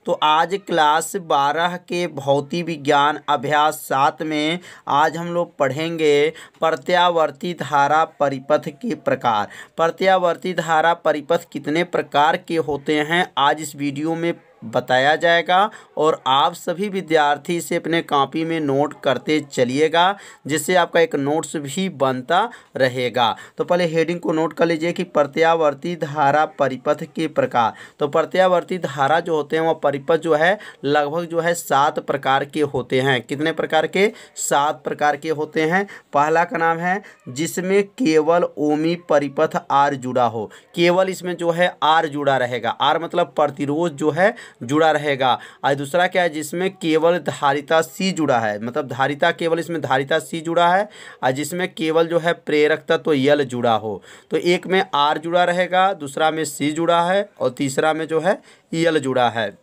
तो आज क्लास 12 के भौतिक विज्ञान अभ्यास 7 में आज हम लोग पढ़ेंगे प्रत्यावर्ती धारा परिपथ के प्रकार। प्रत्यावर्ती धारा परिपथ कितने प्रकार के होते हैं आज इस वीडियो में बताया जाएगा और आप सभी विद्यार्थी इसे अपने कॉपी में नोट करते चलिएगा, जिससे आपका एक नोट्स भी बनता रहेगा। तो पहले हेडिंग को नोट कर लीजिए कि प्रत्यावर्ती धारा परिपथ के प्रकार। तो प्रत्यावर्ती धारा जो होते हैं वह परिपथ जो है लगभग जो है 7 प्रकार के होते हैं। कितने प्रकार के? 7 प्रकार के होते हैं। पहला का नाम है जिसमें केवल ओमी परिपथ आर जुड़ा हो। केवल इसमें जो है आर जुड़ा रहेगा। आर मतलब प्रतिरोध जो है जुड़ा रहेगा। और दूसरा क्या है? जिसमें केवल धारिता सी जुड़ा है, मतलब धारिता केवल इसमें धारिता सी जुड़ा है। और जिसमें केवल जो है प्रेरकता तो यल जुड़ा हो। तो एक में आर जुड़ा रहेगा, दूसरा में सी जुड़ा है और तीसरा में जो है यल जुड़ा है।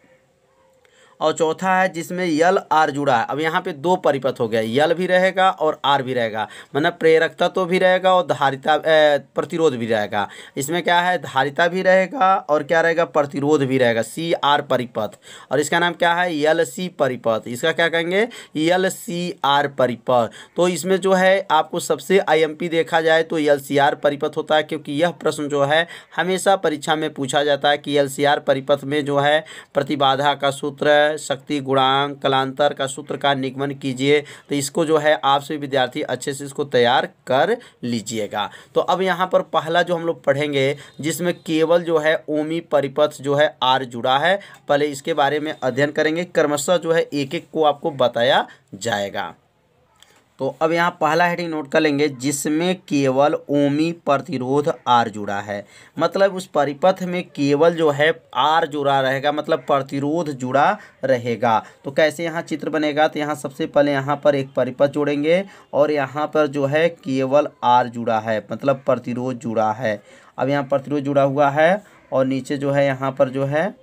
और चौथा है जिसमें यल आर जुड़ा है। अब यहाँ पे 2 परिपथ हो गया, यल भी रहेगा और आर भी रहेगा, मतलब प्रेरकता तो भी रहेगा और धारिता प्रतिरोध भी रहेगा। इसमें क्या है? धारिता भी रहेगा और क्या रहेगा? प्रतिरोध भी रहेगा। सी आर परिपथ। और इसका नाम क्या है? यल सी परिपथ। इसका क्या कहेंगे? यल सी आर परिपथ। तो इसमें जो है आपको सबसे IMP देखा जाए तो यल सी आर परिपथ होता है, क्योंकि यह प्रश्न जो है हमेशा परीक्षा में पूछा जाता है कि यल सी आर परिपथ में जो है प्रतिबाधा का सूत्र, शक्ति गुणांक, कलांतर का सूत्र का निगमन कीजिए। तो इसको जो है आप सभी विद्यार्थी अच्छे से इसको तैयार कर लीजिएगा। तो अब यहाँ पर पहला जो हम लोग पढ़ेंगे जिसमें केवल जो है ओमी परिपथ जो है आर जुड़ा है, पहले इसके बारे में अध्ययन करेंगे। क्रमशः जो है एक एक को आपको बताया जाएगा। तो अब यहाँ पहला हेडिंग नोट कर लेंगे जिसमें केवल ओमी प्रतिरोध आर जुड़ा है। मतलब उस परिपथ में केवल जो है आर जुड़ा रहेगा, मतलब प्रतिरोध जुड़ा रहेगा। तो कैसे यहाँ चित्र बनेगा? तो यहाँ सबसे पहले यहाँ पर एक परिपथ जोड़ेंगे और यहाँ पर जो है केवल आर जुड़ा है, मतलब प्रतिरोध जुड़ा है। अब यहाँ प्रतिरोध जुड़ा हुआ है और नीचे जो है यहाँ पर जो है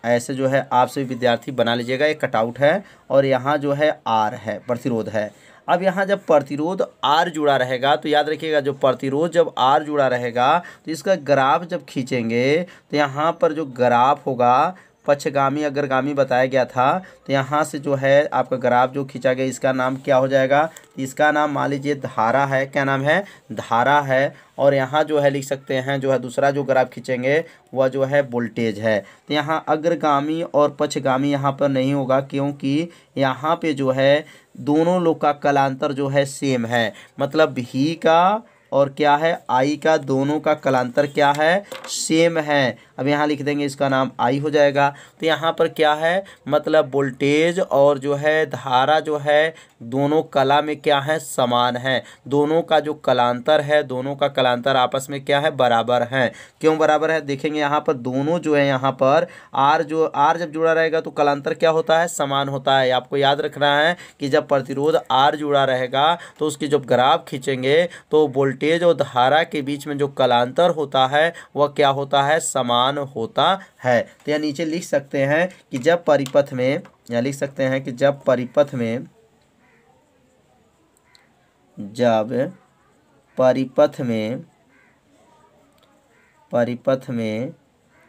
ऐसे जो है आप सभी विद्यार्थी बना लीजिएगा। एक कटआउट है और यहाँ जो है आर है, प्रतिरोध है। अब यहाँ जब प्रतिरोध आर जुड़ा रहेगा तो याद रखिएगा, जो प्रतिरोध जब आर जुड़ा रहेगा तो इसका ग्राफ जब खींचेंगे तो यहाँ पर जो ग्राफ होगा पक्षगामी अग्रगामी बताया गया था, तो यहाँ से जो है आपका ग्राफ जो खींचा गया इसका नाम क्या हो जाएगा? इसका नाम मान लीजिए धारा है। क्या नाम है? धारा है। और यहाँ जो है लिख सकते हैं जो है दूसरा जो ग्राफ खींचेंगे वह जो है वोल्टेज है। तो यहाँ अग्रगामी और पक्षगामी यहाँ पर नहीं होगा, क्योंकि यहाँ पे जो है दोनों लोग का कलांतर जो है सेम है, मतलब भी का और क्या है आई का, दोनों का कलांतर क्या है? सेम है। अब यहाँ लिख देंगे इसका नाम आई हो जाएगा। तो यहाँ पर क्या है? मतलब वोल्टेज और जो है धारा जो है दोनों कला में क्या है? समान है। दोनों का जो कलांतर है, दोनों का कलांतर आपस में क्या है? बराबर है। क्यों बराबर है? देखेंगे यहाँ पर दोनों जो है यहाँ पर आर जब जुड़ा रहेगा तो कलांतर क्या होता है? समान होता है। आपको याद रखना है कि जब प्रतिरोध आर जुड़ा रहेगा तो उसकी जब ग्राफ खींचेंगे तो वोल्टेज और धारा के बीच में जो कलांतर होता है वह क्या होता है? समान होता है। तो यहाँ नीचे लिख सकते हैं कि जब परिपथ में, या लिख सकते हैं कि जब परिपथ में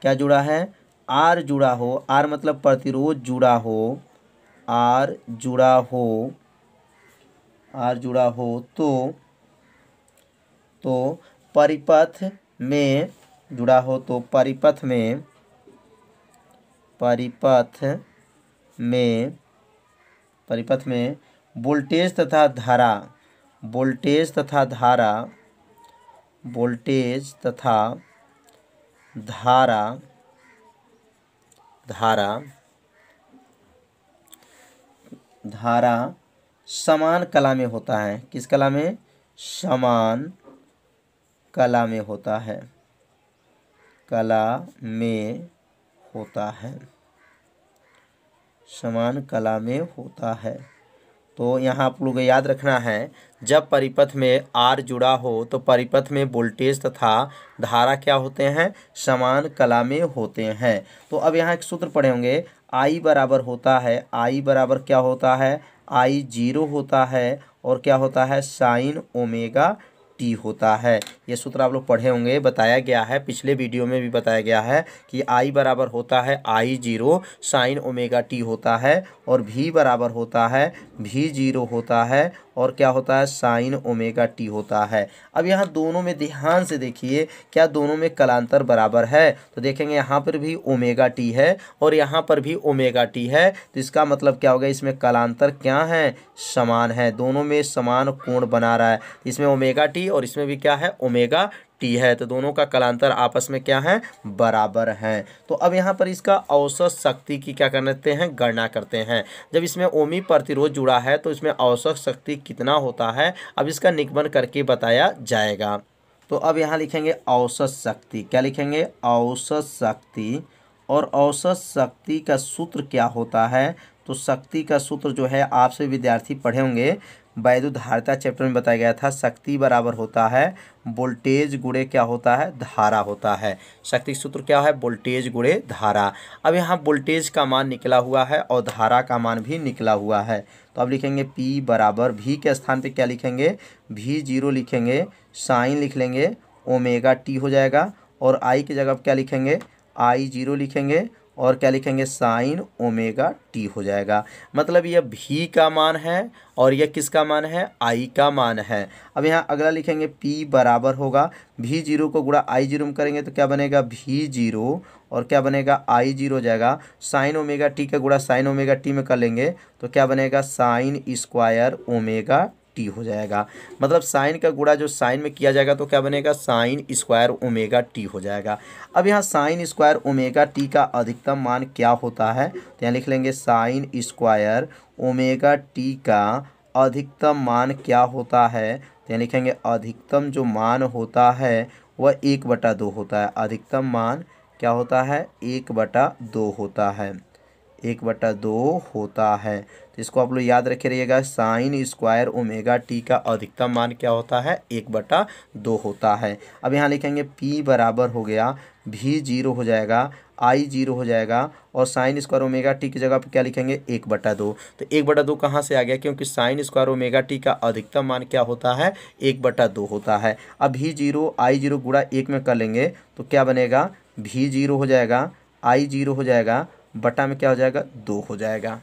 क्या जुड़ा है? आर जुड़ा हो। आर मतलब प्रतिरोध जुड़ा हो। आर जुड़ा हो तो परिपथ में जुड़ा हो तो परिपथ में वोल्टेज तथा धारा समान कला में होता है। किस कला में? समान कला में होता है। समान कला में होता है। तो यहाँ आप लोगों को याद रखना है, जब परिपथ में आर जुड़ा हो तो परिपथ में वोल्टेज तथा धारा क्या होते हैं? समान कला में होते हैं। तो अब यहाँ एक सूत्र पढ़े होंगे, आई बराबर होता है, आई बराबर क्या होता है? आई 0 होता है और क्या होता है? साइन ओमेगा टी होता है। ये सूत्र आप लोग पढ़े होंगे, बताया गया है, पिछले वीडियो में भी बताया गया है कि आई बराबर होता है आई जीरो साइन ओमेगा टी होता है, और भी बराबर होता है भी जीरो होता है, और क्या होता है साइन ओमेगा टी होता है। अब यहाँ दोनों में ध्यान से देखिए, क्या दोनों में कलांतर बराबर है? तो देखेंगे यहाँ पर भी ओमेगा टी है और यहाँ पर भी ओमेगा टी है, तो इसका मतलब क्या होगा, इसमें कलांतर क्या है, समान है, दोनों में समान कोण बना रहा है। इसमें ओमेगा टी और इसमें भी क्या है, ओमेगा टी है, तो दोनों का कलांतर आपस में क्या है, बराबर है। तो अब यहाँ पर इसका औसत शक्ति की क्या करते हैं, गणना करते हैं। जब इसमें ओमी प्रतिरोध जुड़ा है तो इसमें औसत शक्ति कितना होता है, अब इसका निगमन करके बताया जाएगा। तो अब यहाँ लिखेंगे औसत शक्ति, क्या लिखेंगे, औसत शक्ति। और औसत शक्ति का सूत्र क्या होता है, तो शक्ति का सूत्र जो है आपसे विद्यार्थी पढ़े होंगे, वैद्युत धारिता चैप्टर में बताया गया था। शक्ति बराबर होता है वोल्टेज गुणे क्या होता है, धारा होता है। शक्ति सूत्र क्या है, वोल्टेज गुणे धारा। अब यहाँ वोल्टेज का मान निकला हुआ है और धारा का मान भी निकला हुआ है, तो अब लिखेंगे P बराबर, भी के स्थान पे क्या लिखेंगे, भी जीरो लिखेंगे, साइन लिख लेंगे, ओमेगा टी हो जाएगा, और आई की जगह क्या लिखेंगे, आई जीरो लिखेंगे, और क्या लिखेंगे, साइन ओमेगा टी हो जाएगा। मतलब यह भी का मान है और यह किसका मान है, आई का मान है। अब यहाँ अगला लिखेंगे P बराबर होगा, भी जीरो को गुणा आई जीरो में करेंगे तो क्या बनेगा, भी जीरो, और क्या बनेगा, आई जीरो हो जाएगा। साइन ओमेगा टी का गुणा साइन ओमेगा टी में कर लेंगे तो क्या बनेगा, साइन स्क्वायर ओमेगा टी हो जाएगा। मतलब साइन का गुणा जो साइन में किया जाएगा तो क्या बनेगा, साइन स्क्वायर ओमेगा टी हो जाएगा। अब यहाँ साइन स्क्वायर ओमेगा टी का अधिकतम मान क्या होता है, तो यहाँ लिख लेंगे साइन स्क्वायर ओमेगा टी का अधिकतम मान क्या होता है, तो यहाँ लिखेंगे अधिकतम जो मान होता है वह 1/2 होता है। अधिकतम मान क्या होता है, 1/2 होता है, 1/2 होता है। तो इसको आप लोग याद रखे रहिएगा, साइन स्क्वायर ओमेगा टी का अधिकतम मान क्या होता है, 1/2 होता है। अब यहाँ लिखेंगे P बराबर हो गया, भी जीरो हो जाएगा, आई जीरो हो जाएगा, और साइन स्क्वायर ओमेगा टी की जगह पर क्या लिखेंगे, 1/2। तो 1/2 कहाँ से आ गया, क्योंकि साइन स्क्वायर ओमेगा टी का अधिकतम मान क्या होता है, 1/2 होता है। अब भी जीरो आई जीरो गुणा 1 में कर लेंगे तो क्या बनेगा, भी जीरो हो जाएगा, आई जीरो हो जाएगा, बटा में क्या हो जाएगा, 2 हो जाएगा।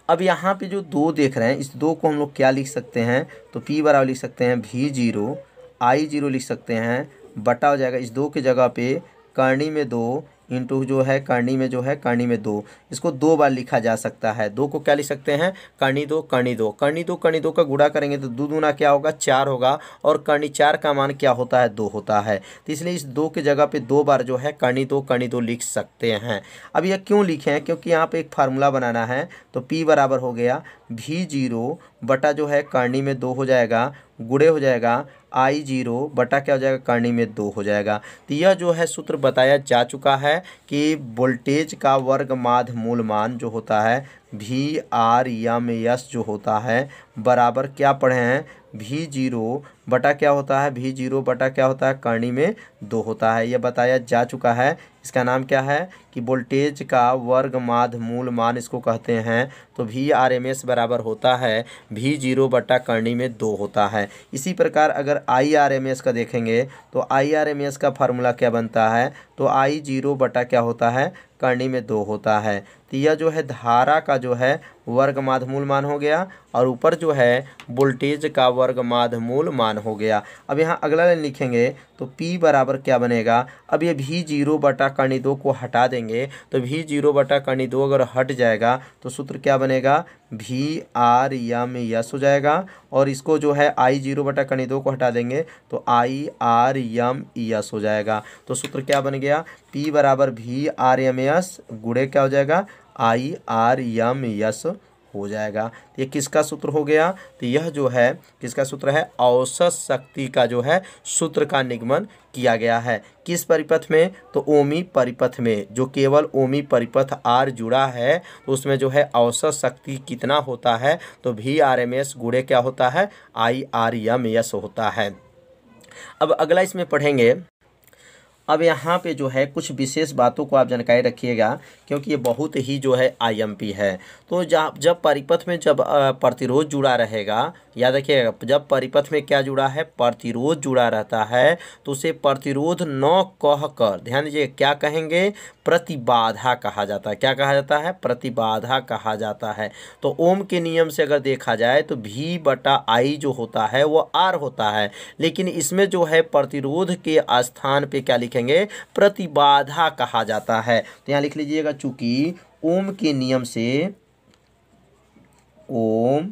अब यहाँ पे जो 2 देख रहे हैं, इस 2 को हम लोग क्या लिख सकते हैं, तो P बराबर लिख सकते हैं भी जीरो आई जीरो लिख सकते हैं, बटा हो जाएगा इस 2 की जगह पे करनी में 2 इंटू जो है करनी में जो है करनी में 2, इसको 2 बार लिखा जा सकता है। 2 को क्या लिख सकते हैं, करनी 2 करनी 2 करनी 2 करनी 2 का गुणा करेंगे तो 2 दूना क्या होगा, 4 होगा, और करनी 4 का मान क्या होता है, 2 होता है। तो इसलिए इस 2 की जगह पे 2 बार जो है करनी 2 लिख सकते हैं। अब यह क्यों लिखे हैं, क्योंकि यहाँ पे एक फार्मूला बनाना है। तो P बराबर हो गया भी जीरो बटा जो है करनी में 2 हो जाएगा, गुणे हो जाएगा आई जीरो बटा क्या हो जाएगा, करनी में 2 हो जाएगा। तो यह जो है सूत्र बताया जा चुका है कि वोल्टेज का वर्ग माध्य मूल मान जो होता है VRMS जो होता है बराबर क्या पढ़े हैं, भी जीरो बटा क्या होता है, भी जीरो बटा क्या होता है, करनी में 2 होता है। यह बताया जा चुका है। इसका नाम क्या है कि वोल्टेज का वर्ग माध्य मूल मान इसको कहते हैं। तो VRMS बराबर होता है भी जीरो बटा करनी में 2 होता है। इसी प्रकार अगर IRMS का देखेंगे तो IRMS का फार्मूला क्या बनता है, तो आई जीरो बटा क्या होता है, करनी में 2 होता है। तो यह जो है धारा का जो है वर्ग माध्य मूल मान हो गया, और ऊपर जो है वोल्टेज का वर्ग माध्य मूल मान हो गया। अब यहाँ अगला लाइन लिखेंगे तो P बराबर क्या बनेगा, अब ये भी जीरो बटा करनी 2 को हटा देंगे तो भी जीरो बटा करनी 2 अगर हट जाएगा तो सूत्र क्या बनेगा, VRMS हो जाएगा, और इसको जो है आई जीरो बटा करनी 2 को हटा देंगे तो IRMS हो जाएगा। तो सूत्र क्या बन गया, P बराबर VRMS गुणे क्या हो जाएगा, IRMS हो जाएगा। तो ये किसका सूत्र हो गया, तो यह जो है किसका सूत्र है, औसत शक्ति का जो है सूत्र का निगमन किया गया है। किस परिपथ में, तो ओमी परिपथ में, जो केवल ओमी परिपथ R जुड़ा है तो उसमें जो है औसत शक्ति कितना होता है, तो VRMS गुणे क्या होता है, IRMS होता है। अब अगला इसमें पढ़ेंगे अब यहाँ पे जो है कुछ विशेष बातों को आप जानकारी रखिएगा, क्योंकि ये बहुत ही जो है आईएमपी है। तो जब परिपथ में जब प्रतिरोध जुड़ा रहेगा, याद रखिएगा, जब परिपथ में क्या जुड़ा है, प्रतिरोध जुड़ा रहता है, तो उसे प्रतिरोध न कहकर, ध्यान दीजिए, क्या कहेंगे, प्रतिबाधा कहा जाता है। क्या कहा जाता है, प्रतिबाधा कहा जाता है। तो ओम के नियम से अगर देखा जाए तो V/I जो होता है वो R होता है, लेकिन इसमें जो है प्रतिरोध के स्थान पे क्या लिखेंगे, प्रतिबाधा कहा जाता है। तो यहाँ लिख लीजिएगा, चूंकि ओम के नियम से, ओम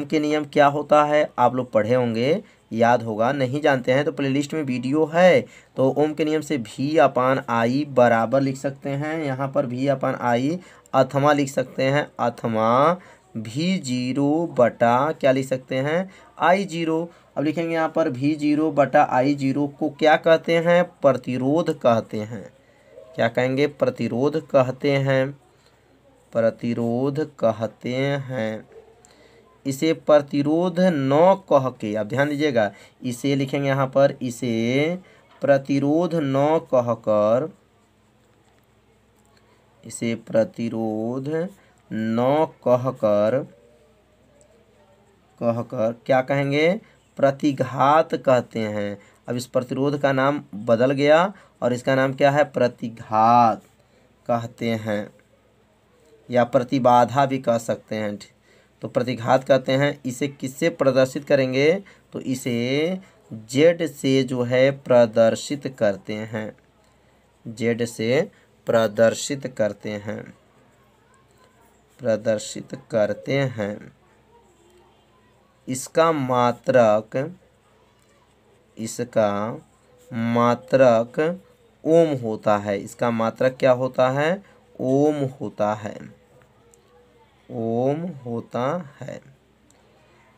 के नियम क्या होता है, आप लोग पढ़े होंगे, याद होगा, नहीं जानते हैं तो प्लेलिस्ट में वीडियो है। तो ओम के नियम से V/I बराबर लिख सकते हैं, यहाँ पर V/I अथवा लिख सकते हैं, अथवा V0 क्या लिख सकते हैं, I0। अब लिखेंगे यहाँ पर V0/I0 को क्या कहते हैं, प्रतिरोध कहते हैं। क्या कहेंगे, प्रतिरोध कहते हैं, प्रतिरोध कहते हैं। इसे प्रतिरोध न कह के, आप ध्यान दीजिएगा, इसे लिखेंगे यहाँ पर, इसे प्रतिरोध न कहकर, इसे प्रतिरोध न कहकर क्या कहेंगे, प्रतिघात कहते हैं। अब इस प्रतिरोध का नाम बदल गया और इसका नाम क्या है, प्रतिघात कहते हैं, या प्रतिबाधा भी कह सकते हैं। तो प्रतिघात कहते हैं। इसे किससे प्रदर्शित करेंगे, तो इसे Z से जो है प्रदर्शित करते हैं, Z से प्रदर्शित करते हैं, प्रदर्शित करते हैं। इसका मात्रक ओम होता है। इसका मात्रक क्या होता है, ओम होता है, ओम होता है।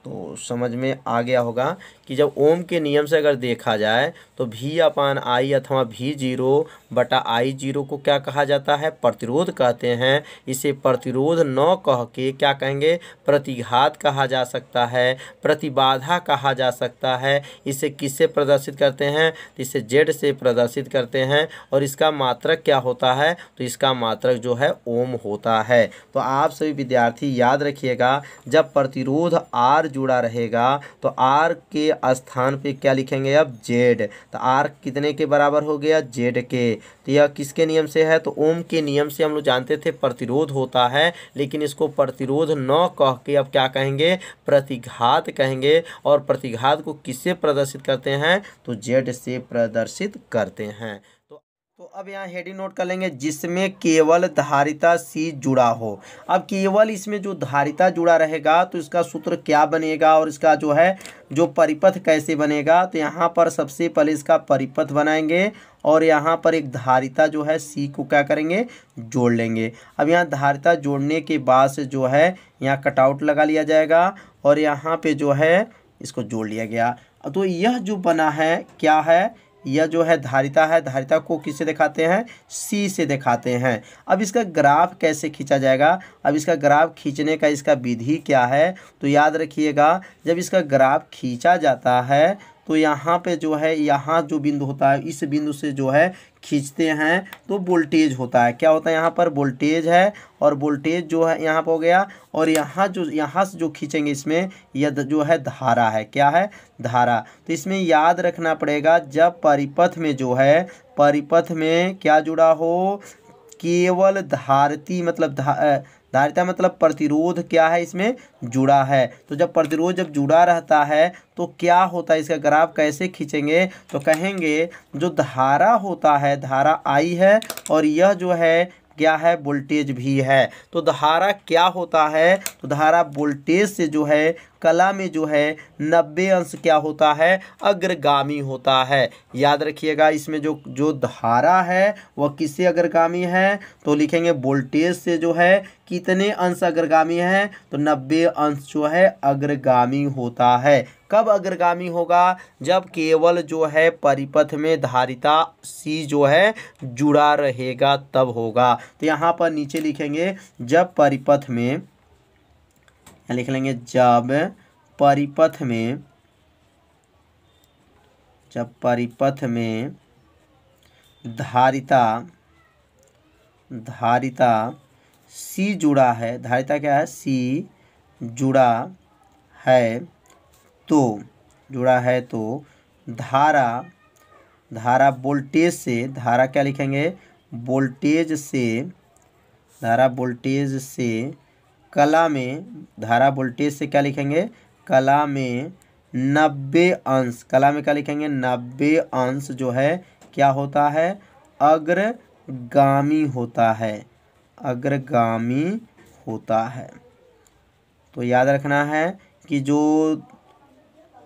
तो समझ में आ गया होगा कि जब ओम के नियम से अगर देखा जाए तो V/I अथवा V0/I0 को क्या कहा जाता है, प्रतिरोध कहते हैं। इसे प्रतिरोध न कह के क्या कहेंगे, प्रतिघात कहा जा सकता है, प्रतिबाधा कहा जा सकता है। इसे किससे प्रदर्शित करते हैं, इसे Z से प्रदर्शित करते हैं। और इसका मात्रक क्या होता है, तो इसका मात्रक जो है ओम होता है। तो आप सभी विद्यार्थी याद रखिएगा, जब प्रतिरोध R जुड़ा रहेगा तो R के स्थान पे क्या लिखेंगे, अब Z। तो R कितने के बराबर हो गया, Z के। तो यह किसके नियम से है, तो ओम के नियम से। हम लोग जानते थे प्रतिरोध होता है, लेकिन इसको प्रतिरोध न कह के अब क्या कहेंगे, प्रतिघात कहेंगे। और प्रतिघात को किससे प्रदर्शित करते हैं, तो Z से प्रदर्शित करते हैं। तो अब यहाँ हेडिंग नोट कर लेंगे, जिसमें केवल धारिता C जुड़ा हो। अब केवल इसमें जो धारिता जुड़ा रहेगा तो इसका सूत्र क्या बनेगा, और इसका जो है जो परिपथ कैसे बनेगा। तो यहाँ पर सबसे पहले इसका परिपथ बनाएंगे और यहाँ पर एक धारिता जो है C को क्या करेंगे, जोड़ लेंगे। अब यहाँ धारिता जोड़ने के बाद से जो है यहाँ कटआउट लगा लिया जाएगा और यहाँ पे जो है इसको जोड़ लिया गया। तो यह जो बना है क्या है, यह जो है धारिता है। धारिता को किससे दिखाते हैं, C से दिखाते हैं। अब इसका ग्राफ कैसे खींचा जाएगा, अब इसका ग्राफ खींचने का इसका विधि क्या है, तो याद रखिएगा, जब इसका ग्राफ खींचा जाता है तो यहाँ पे जो है, यहाँ जो बिंदु होता है, इस बिंदु से जो है खींचते हैं तो वोल्टेज होता है। क्या होता है, यहाँ पर वोल्टेज है, और वोल्टेज जो है यहाँ पर हो गया। और यहाँ से जो खींचेंगे इसमें यह जो है धारा है, क्या है, धारा। तो इसमें याद रखना पड़ेगा, जब परिपथ में जो है, परिपथ में क्या जुड़ा हो, केवल धारिता मतलब प्रतिरोध क्या है, इसमें जुड़ा है। तो जब प्रतिरोध जब जुड़ा रहता है तो क्या होता है, इसका ग्राफ कैसे खींचेंगे, तो कहेंगे जो धारा होता है, धारा I है, और यह जो है क्या है, वोल्टेज भी है। तो धारा क्या होता है, तो धारा वोल्टेज से जो है कला में जो है 90 अंश क्या होता है, अग्रगामी होता है। याद रखिएगा, इसमें जो धारा है वह किससे अग्रगामी है, तो लिखेंगे वोल्टेज से जो है कितने अंश अग्रगामी है, तो 90 अंश जो है अग्रगामी होता है। कब अग्रगामी होगा, जब केवल जो है परिपथ में धारिता C जो है जुड़ा रहेगा तब होगा। तो यहाँ पर नीचे लिखेंगे, जब परिपथ में, लिख लेंगे जब परिपथ जब परिपथ में धारिता सी जुड़ा है, धारिता क्या है, सी जुड़ा है तो धारा वोल्टेज से, धारा क्या लिखेंगे, वोल्टेज से कला में, धारा वोल्टेज से क्या लिखेंगे, कला में 90 अंश, कला में क्या लिखेंगे, 90 अंश जो है क्या होता है, अग्रगामी होता है। तो याद रखना है कि जो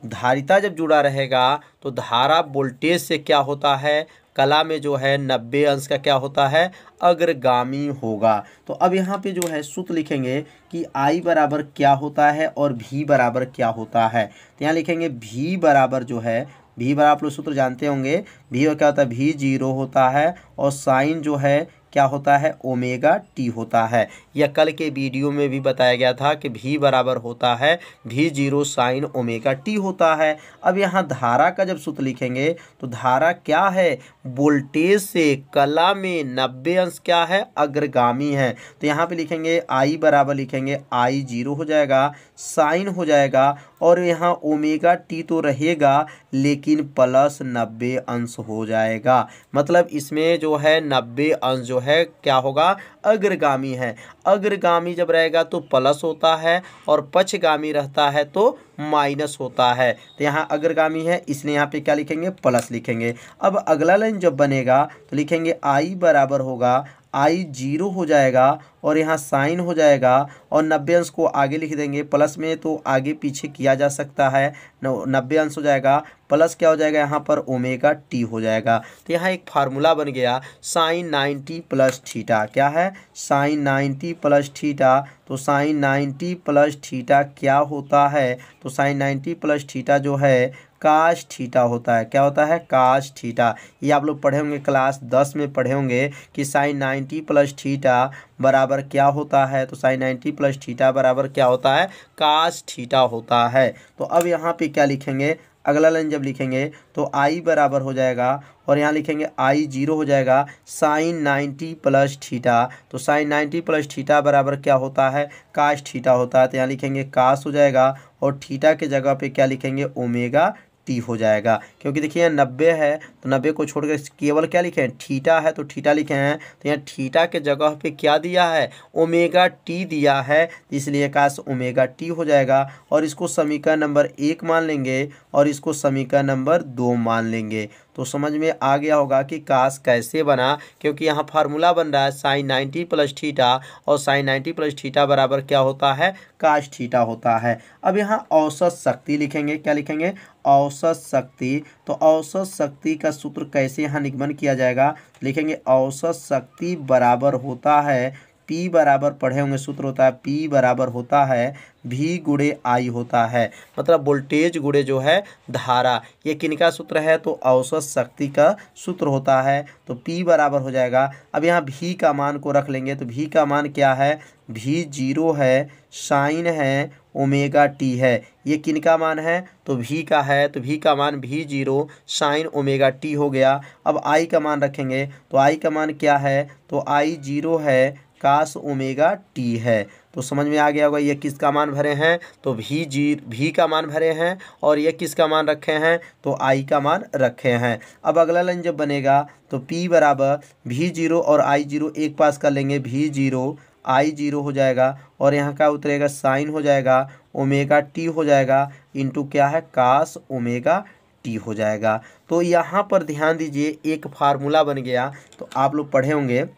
धारिता जब जुड़ा रहेगा तो धारा वोल्टेज से क्या होता है, कला में जो है 90 अंश का क्या होता है, अग्रगामी होगा। तो अब यहाँ पे जो है सूत्र लिखेंगे कि I बराबर क्या होता है और V बराबर क्या होता है। तो यहाँ लिखेंगे V बराबर जो है, V बराबर आप लोग सूत्र जानते होंगे, V क्या होता है, V 0 होता है और साइन जो है क्या होता है, ओमेगा टी होता है। यह कल के वीडियो में भी बताया गया था कि V बराबर होता है V0 साइन ओमेगा टी होता है। अब यहाँ धारा का जब सूत्र लिखेंगे तो धारा क्या है, वोल्टेज से कला में 90 अंश क्या है, अग्रगामी है। तो यहाँ पे लिखेंगे I बराबर लिखेंगे I 0 हो जाएगा, साइन हो जाएगा और यहाँ ओमेगा टी तो रहेगा लेकिन प्लस 90 अंश हो जाएगा। मतलब इसमें जो है 90 अंश जो है क्या होगा, अग्रगामी है। अग्रगामी जब रहेगा तो प्लस होता है और पक्षगामी रहता है तो माइनस होता है। तो यहाँ अग्रगामी है इसलिए यहाँ पे क्या लिखेंगे, प्लस लिखेंगे। अब अगला लाइन जब बनेगा तो लिखेंगे I बराबर होगा, I 0 हो जाएगा और यहाँ साइन हो जाएगा और 90 अंश को आगे लिख देंगे, प्लस में तो आगे पीछे किया जा सकता है, 90 अंश हो जाएगा, प्लस क्या हो जाएगा यहाँ पर ओमेगा टी हो जाएगा। तो यहाँ एक फार्मूला बन गया साइन 90 प्लस थीटा, क्या है, साइन 90 प्लस थीटा। तो साइन 90 प्लस थीटा क्या होता है, तो साइन 90 प्लस थीटा जो है काश थीटा होता है, क्या होता है, काश थीटा। ये आप लोग पढ़े होंगे क्लास 10 में पढ़े होंगे कि साइन 90 प्लस थीटा बराबर क्या होता है, तो साइन 90 प्लस थीटा बराबर क्या होता है, काश थीटा होता है। तो अब यहाँ पे क्या लिखेंगे, अगला लाइन जब लिखेंगे तो I बराबर हो जाएगा और यहाँ लिखेंगे I 0 हो जाएगा, साइन 90 प्लस थीटा। तो साइन 90 प्लस थीटा बराबर क्या होता है, काश थीटा होता है। तो यहाँ लिखेंगे काश हो जाएगा और थीटा के जगह पे क्या लिखेंगे, ओमेगा टी हो जाएगा। क्योंकि देखिए यहाँ 90 है तो 90 को छोड़कर केवल क्या लिखे हैं, थीटा है तो थीटा लिखे हैं। तो यहाँ थीटा के जगह पे क्या दिया है, ओमेगा टी दिया है, इसलिए काश ओमेगा टी हो जाएगा। और इसको समीकरण नंबर 1 मान लेंगे और इसको समीकरण नंबर 2 मान लेंगे। तो समझ में आ गया होगा कि काश कैसे बना, क्योंकि यहाँ फार्मूला बन रहा है साइन 90 प्लस थीटा और साइन 90 प्लस थीटा बराबर क्या होता है, काश थीटा होता है। अब यहाँ औसत शक्ति लिखेंगे, क्या लिखेंगे, औसत शक्ति। तो औसत शक्ति का सूत्र कैसे यहाँ निगमन किया जाएगा, लिखेंगे औसत शक्ति बराबर होता है, P बराबर पढ़े होंगे सूत्र होता है, P बराबर होता है V गुणे I होता है, मतलब वोल्टेज गुणे जो है धारा। ये किनका सूत्र है, तो औसत शक्ति का सूत्र होता है। तो P बराबर हो जाएगा। अब यहाँ V का मान को रख लेंगे तो V का मान क्या है, V 0 है, साइन है, ओमेगा टी है। ये किनका मान है, तो V का है, तो V का मान V 0 साइन ओमेगा टी हो गया। अब I का मान रखेंगे तो I का मान क्या है, तो I 0 है, काश ओमेगा टी है। तो समझ में आ गया होगा ये किसका मान भरे हैं, तो V का मान भरे हैं और ये किसका मान रखे हैं, तो I का मान रखे हैं। अब अगला लाइन जब बनेगा तो P बराबर V 0 और I 0 एक पास कर लेंगे, V 0 I 0 हो जाएगा और यहाँ का उतरेगा साइन हो जाएगा, ओमेगा टी हो जाएगा, इंटू क्या है, काश ओमेगा टी हो जाएगा। तो यहाँ पर ध्यान दीजिए एक फार्मूला बन गया। तो आप लोग पढ़े होंगे,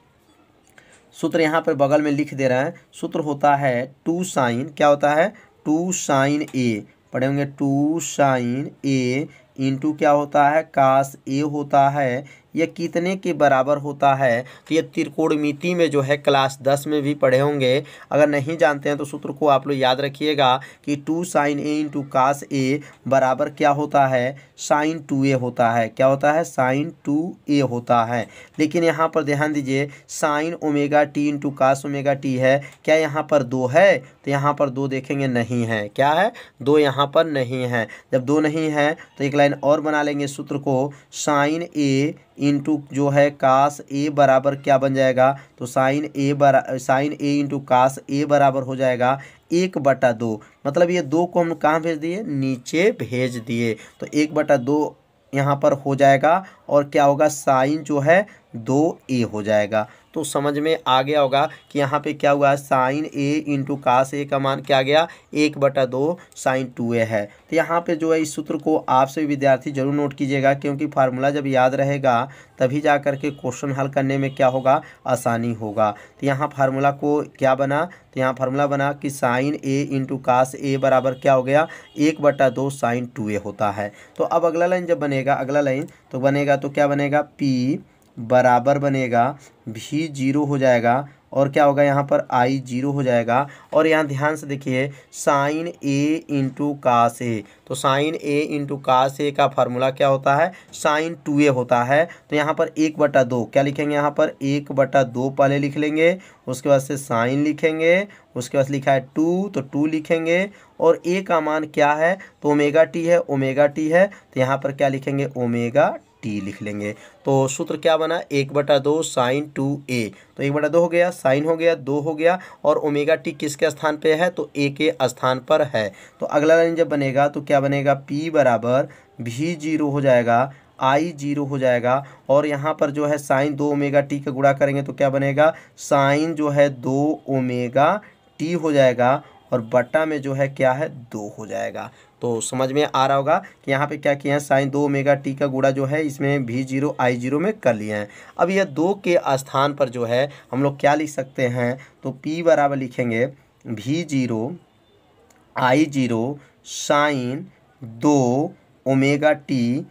सूत्र यहाँ पर बगल में लिख दे रहे हैं। सूत्र होता है 2 साइन, क्या होता है, 2 साइन ए, पढ़े होंगे 2 साइन ए इंटू क्या होता है, काश ए होता है, ये कितने के बराबर होता है। तो ये त्रिकोणमिति में जो है क्लास 10 में भी पढ़े होंगे। अगर नहीं जानते हैं तो सूत्र को आप लोग याद रखिएगा कि 2 sin a इंटू कास ए बराबर क्या होता है, sin 2a होता है। क्या होता है, sin 2a होता है। लेकिन यहाँ पर ध्यान दीजिए sin omega t into cos omega t है, क्या यहाँ पर 2 है, तो यहाँ पर 2 देखेंगे नहीं है। क्या है, 2 यहाँ पर नहीं है। जब 2 नहीं है तो एक लाइन और बना लेंगे सूत्र को, साइन ए इंटू जो है कास ए बराबर क्या बन जाएगा, तो साइन ए इंटू कास ए बराबर हो जाएगा 1/2। मतलब ये 2 को हम कहाँ भेज दिए, नीचे भेज दिए। तो 1/2 यहाँ पर हो जाएगा और क्या होगा, साइन जो है 2a हो जाएगा। तो समझ में आ गया होगा कि यहाँ पे क्या हुआ, साइन ए इंटू कास ए का मान क्या आ गया, 1/2 साइन 2a है। तो यहाँ पे जो है इस सूत्र को आप सभी विद्यार्थी जरूर नोट कीजिएगा, क्योंकि फार्मूला जब याद रहेगा तभी जा करके क्वेश्चन हल करने में क्या होगा, आसानी होगा। तो यहाँ फार्मूला को क्या बना, तो यहाँ फार्मूला बना कि साइन ए इंटू कास ए बराबर क्या हो गया, 1/2 साइन 2a होता है। तो अब अगला लाइन जब बनेगा, अगला लाइन तो बनेगा तो क्या बनेगा, P बराबर बनेगा भी 0 हो जाएगा और क्या होगा यहाँ पर आई 0 हो जाएगा। और यहाँ ध्यान से देखिए साइन ए इंटू कास ए, तो साइन ए इंटू कास ए का फार्मूला क्या होता है, साइन 2a होता है। तो यहाँ पर 1/2 क्या लिखेंगे, यहाँ पर 1/2 पहले लिख लेंगे, उसके बाद से साइन लिखेंगे, उसके बाद लिखा है 2 तो 2 लिखेंगे और a का मान क्या है, तो ओमेगा टी है, ओमेगा टी है तो यहाँ पर क्या लिखेंगे, ओमेगा टी लिख लेंगे। तो सूत्र क्या बना, 1/2 साइन 2a, तो 1/2 हो गया, साइन हो गया, 2 हो गया और ओमेगा टी किसके स्थान पे है, तो a के स्थान पर है। तो अगला लाइन जब बनेगा तो क्या बनेगा, P बराबर भी 0 हो जाएगा, आई 0 हो जाएगा और यहाँ पर जो है साइन 2 ओमेगा टी का गुणा करेंगे तो क्या बनेगा, साइन जो है 2 ओमेगा टी हो जाएगा और बटा में जो है क्या है, 2 हो जाएगा। तो समझ में आ रहा होगा कि यहाँ पे क्या किया है, साइन 2 ओमेगा टी का गुणा जो है इसमें भी 0 आई 0 में कर लिए हैं। अब यह 2 के स्थान पर जो है हम लोग क्या लिख सकते हैं, तो P बराबर लिखेंगे भी 0 आई 0 साइन 2 ओमेगा टी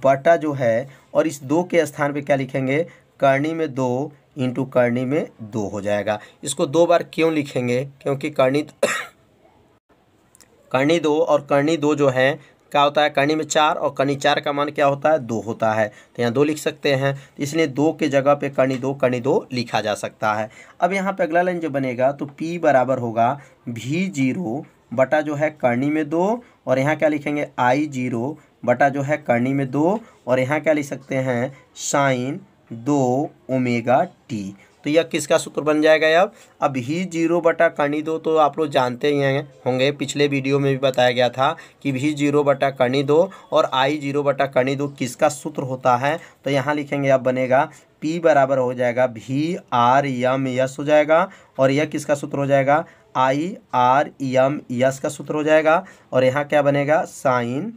बटा जो है, और इस 2 के स्थान पे क्या लिखेंगे, करनी में 2 इंटू करनी में 2 हो जाएगा। इसको 2 बार क्यों लिखेंगे, क्योंकि करनी 2 और करनी 2 जो है क्या होता है, करनी में 4 और करनी 4 का मान क्या होता है, 2 होता है। तो यहाँ 2 लिख सकते हैं, इसलिए 2 के जगह पे करनी 2 लिखा जा सकता है। अब यहाँ पे अगला लाइन जो बनेगा तो P बराबर होगा भी 0 बटा जो है करनी में 2 और यहाँ क्या लिखेंगे, आई 0 बटा जो है करनी में 2 और यहाँ क्या लिख सकते हैं, साइन 2 ओमेगा टी। तो यह किसका सूत्र बन जाएगा, अब ही 0 बटा करनी 2 तो आप लोग जानते ही होंगे, पिछले वीडियो में भी बताया गया था कि भी 0 बटा करनी 2 और आई 0 बटा करनी 2 किसका सूत्र होता है। तो यहाँ लिखेंगे, अब बनेगा P बराबर हो जाएगा भी आर यम यस हो जाएगा और यह किसका सूत्र हो जाएगा, आई आर यम यस का सूत्र हो जाएगा और यहाँ क्या बनेगा, साइन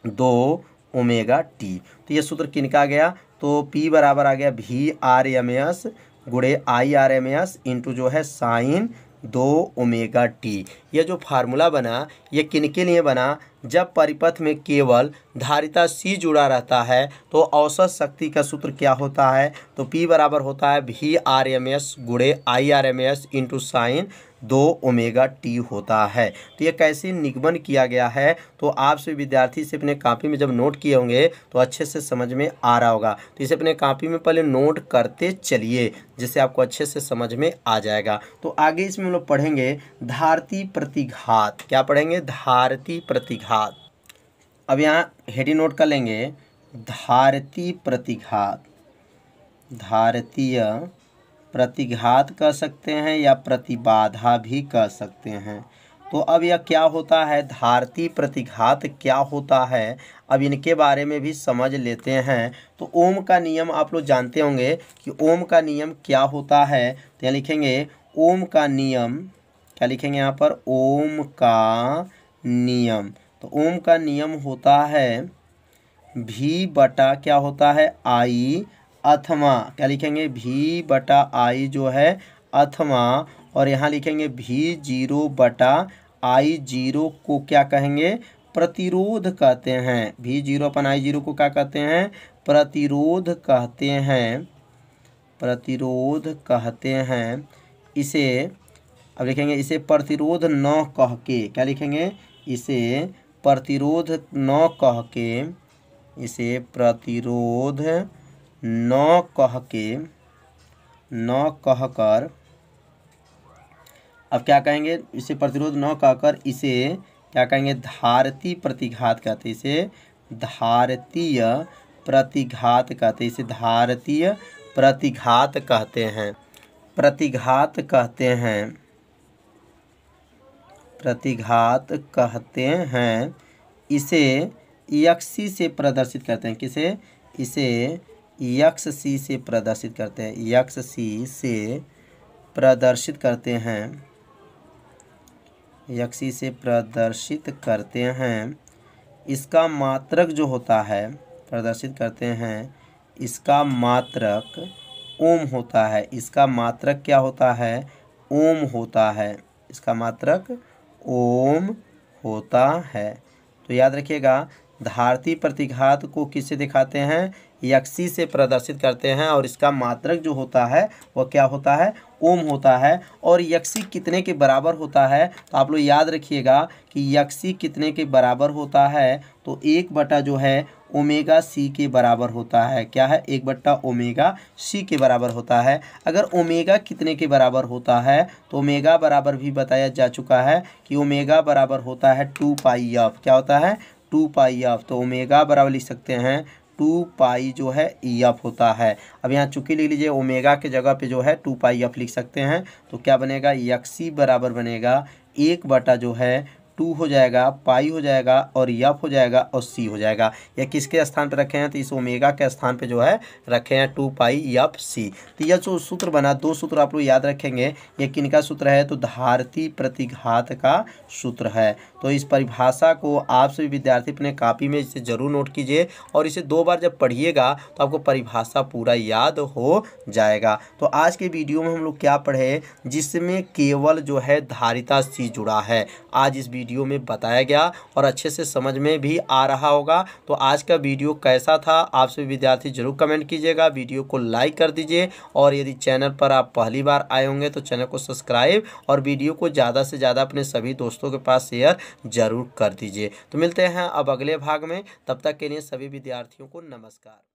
2 ओमेगा टी। तो ये सूत्र किनका आ गया, तो P बराबर आ गया भी आर एम एस गुणे I R M S into जो है साइन 2 ओमेगा टी। ये जो फार्मूला बना ये किनके लिए बना, जब परिपथ में केवल धारिता C जुड़ा रहता है तो औसत शक्ति का सूत्र क्या होता है, तो P बराबर होता है भी आर एम एस गुणे I R M S into sine 2 omega t होता है। तो ये कैसे निगमन किया गया है, तो आप सभी विद्यार्थी से अपने कॉपी में जब नोट किए होंगे तो अच्छे से समझ में आ रहा होगा। तो इसे अपने कॉपी में पहले नोट करते चलिए, जिससे आपको अच्छे से समझ में आ जाएगा। तो आगे इसमें हम लोग पढ़ेंगे धारती प्रतिघात। क्या पढ़ेंगे, धारती प्रतिघात। अब यहाँ हेडिंग नोट कर लेंगे, धारती प्रतिघात, धारतीय प्रतिघात कह सकते हैं या प्रतिबाधा भी कह सकते हैं। तो अब यह क्या होता है, धारती प्रतिघात क्या होता है, अब इनके बारे में भी समझ लेते हैं। तो ओम का नियम आप लोग जानते होंगे कि ओम का नियम क्या होता है। तो यहाँ लिखेंगे ओम का नियम, क्या लिखेंगे यहाँ पर, ओम का नियम। तो ओम का नियम होता है भी बटा क्या होता है, आई अथवा, क्या लिखेंगे, भी बटा आई जो है अथवा, और यहाँ लिखेंगे भी 0 बटा आई 0 को क्या कहेंगे, प्रतिरोध कहते हैं। V0/I0 को क्या कहते हैं? प्रतिरोध कहते हैं, प्रतिरोध कहते हैं। इसे अब लिखेंगे, इसे प्रतिरोध न कह के, क्या लिखेंगे? इसे प्रतिरोध न कह के, इसे प्रतिरोध न कह के, न कहकर, अब क्या कहेंगे? इसे प्रतिरोध न कहकर इसे क्या कहेंगे? धारती प्रतिघात कहते हैं। इसे धारतीय प्रतिघात कहते हैं। इसे धारतीय प्रतिघात कहते हैं, प्रतिघात कहते हैं, प्रतिघात कहते हैं। इसे यक्सी से प्रदर्शित करते हैं। किसे? इसे यक्सी से प्रदर्शित करते हैं, यक्सी से प्रदर्शित करते हैं, यक्सी से प्रदर्शित करते हैं। इसका मात्रक जो होता है, प्रदर्शित करते हैं, इसका मात्रक ओम होता है। इसका मात्रक क्या होता है? ओम होता है। इसका मात्रक ओम होता है। तो याद रखिएगा, धारती प्रतिघात को किससे दिखाते हैं? यक्सी से प्रदर्शित करते हैं, और इसका मात्रक जो होता है वह क्या होता है? ओम होता है। और यक्सी कितने के बराबर होता है? तो आप लोग याद रखिएगा कि यक्सी कितने के बराबर होता है? तो 1 जो है ओमेगा सी के बराबर होता है। क्या है? 1 ओमेगा सी के बराबर होता है। अगर ओमेगा कितने के बराबर होता है तो ओमेगा बराबर भी बताया जा चुका है कि ओमेगा बराबर होता है 2πf। क्या होता है? 2πf। तो ओमेगा बराबर लिख सकते हैं 2π जो है एफ होता है। अब यहाँ चूंकि लिख लीजिए, ओमेगा के जगह पे जो है 2πf लिख सकते हैं। तो क्या बनेगा? यक्सी बराबर बनेगा 1 जो है 2 हो जाएगा, पाई हो जाएगा, और एफ हो जाएगा, और सी हो जाएगा। यह किसके स्थान पर रखे हैं? तो इस ओमेगा के स्थान पे जो है रखे हैं 2πf(c). तो यह जो सूत्र बना, 2 सूत्र आप लोग याद रखेंगे। ये किनका सूत्र है? तो धारती प्रतिघात का सूत्र है। तो इस परिभाषा को आप सभी विद्यार्थी अपने कॉपी में इसे जरूर नोट कीजिए, और इसे 2 बार जब पढ़िएगा तो आपको परिभाषा पूरा याद हो जाएगा। तो आज के वीडियो में हम लोग क्या पढ़े? जिसमें केवल जो है धारिता C जुड़ा है, आज इस वीडियो में बताया गया, और अच्छे से समझ में भी आ रहा होगा। तो आज का वीडियो कैसा था आप सभी विद्यार्थी जरूर कमेंट कीजिएगा। वीडियो को लाइक कर दीजिए, और यदि चैनल पर आप पहली बार आए होंगे तो चैनल को सब्सक्राइब, और वीडियो को ज़्यादा से ज़्यादा अपने सभी दोस्तों के पास शेयर जरूर कर दीजिए। तो मिलते हैं अब अगले भाग में, तब तक के लिए सभी विद्यार्थियों को नमस्कार।